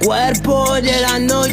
Cuerpo de la noche,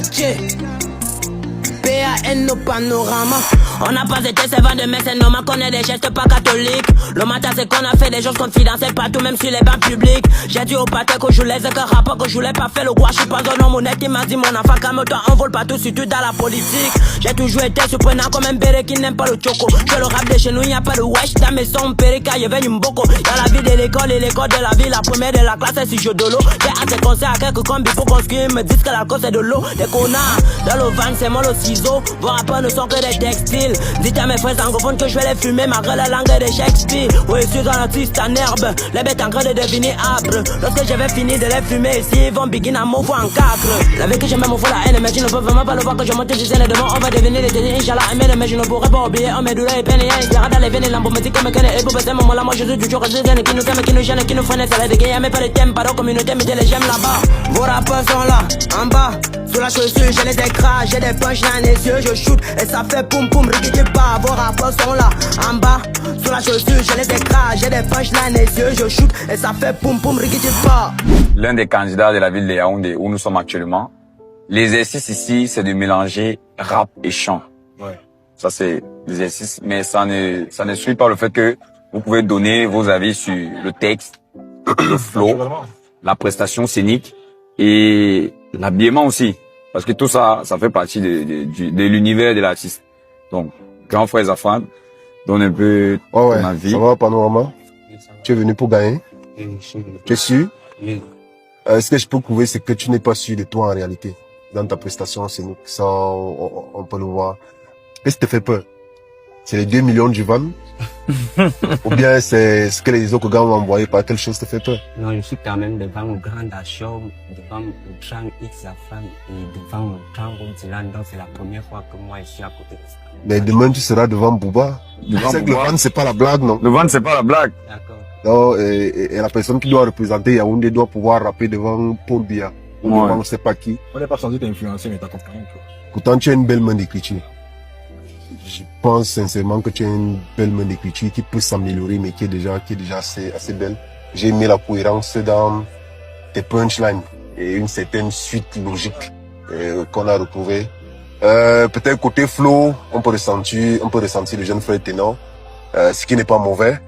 PAN no panorama. On n'a pas été servant de mais c'est normal qu'on ait des gestes pas catholiques. Le matin c'est qu'on a fait des choses confidentielles partout même sur les bancs publics. J'ai dit au pater que je laisse que rapport que je voulais pas faire le roi. Je suis pas un homme honnête, il m'a dit mon enfant calme-toi, on vole partout surtout dans la politique. J'ai toujours été surprenant comme un béret qui n'aime pas le choco. Je le rap de chez nous, y a pas de wesh dans mes sons périka, y avait une boko. Dans la vie de l'école et l'école de la vie, la première de la classe c'est si je de l'eau. J'ai hâte de conseils à quelques combis pour construire, me disent que l'alcool c'est de l'eau. Des connards, dans le van c'est moi le ciseau. Vos rappeurs ne sont que des textiles. Dites à mes frères anglophones que je vais les fumer malgré la langue de Shakespeare. Oui, je suis un artiste en herbe, les bêtes en train de devenir âpres. Lorsque je vais finir de les fumer ici, ils vont begin à m'ouvrir en quatre. La vie que j'aime me fout la haine, mais tu ne peux vraiment pas le voir que je monte du scène devant. On va devenir les tenus, Inch'Allah, mais je ne pourrais pas oublier. On met douleur et peine et un inspiré dans les veines, lambeaux me dit comme qu'elle est beau, parce que moment là, moi je suis toujours resté qui nous aime, qui nous gêne, qui nous freine, ça les dégâts, mais pas les thèmes, pas de communauté, mais les j'aime là-bas. Vos rappeurs sont là, en bas. Sous la chaussure, j'ai les écrase, j'ai des punch dans les yeux, je shoot et ça fait poum poum, rigidez pas. Vos rappeurs sont là, en bas. Sous la chaussure, j'ai les écrase, j'ai des punch dans les yeux, je shoot et ça fait poum poum, rigidez pas. L'un des candidats de la ville de Yaoundé où nous sommes actuellement, l'exercice ici, c'est de mélanger rap et chant. Ouais. Ça c'est l'exercice, mais ça n'exclut pas le fait que vous pouvez donner vos avis sur le texte, le flow, la prestation scénique et l'habillement aussi. Parce que tout ça, ça fait partie de l'univers de l'artiste. Donc, grand frère Zafran, donne un peu ton avis. Ça va, Panorama? Tu es venu pour gagner? Tu es sûr? Ce que je peux prouver, c'est que tu n'es pas sûr de toi en réalité. Dans ta prestation scénique, ça, on peut le voir. Qu'est-ce qui te fait peur? C'est les 2 millions du van? Ou bien c'est ce que les autres gars ont envoyé, par quelle chose te fait peur? Non, je suis quand même devant le grand Dachau, devant le grand X Zafran et devant le grand Ronzilan. Donc c'est la première fois que moi je suis à côté de ça. Mais demain tu seras devant Booba. Tu sais que le van c'est pas la blague, non? Le van c'est pas la blague. D'accord. Non, et la personne qui doit représenter Yaoundé doit pouvoir rapper devant Paul Biya. Ou devant on sait pas qui. On n'est pas censé t'influencer, mais t'as compris. Pourtant tu as une belle main d'écriture. Je pense sincèrement que tu as une belle main d'écriture qui peut s'améliorer, mais qui est déjà assez belle. J'ai aimé la cohérence dans tes punchlines et une certaine suite logique qu'on a retrouvée. Peut-être côté flow, on peut ressentir le jeune frère ténor, ce qui n'est pas mauvais.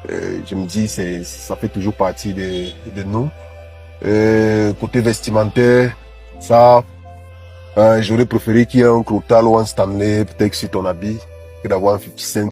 Je me dis, ça fait toujours partie de nous. Côté vestimentaire, ça, j'aurais préféré qu'il y ait un Crotal ou un Stanley, peut-être sur ton habit, que d'avoir un 50 Cent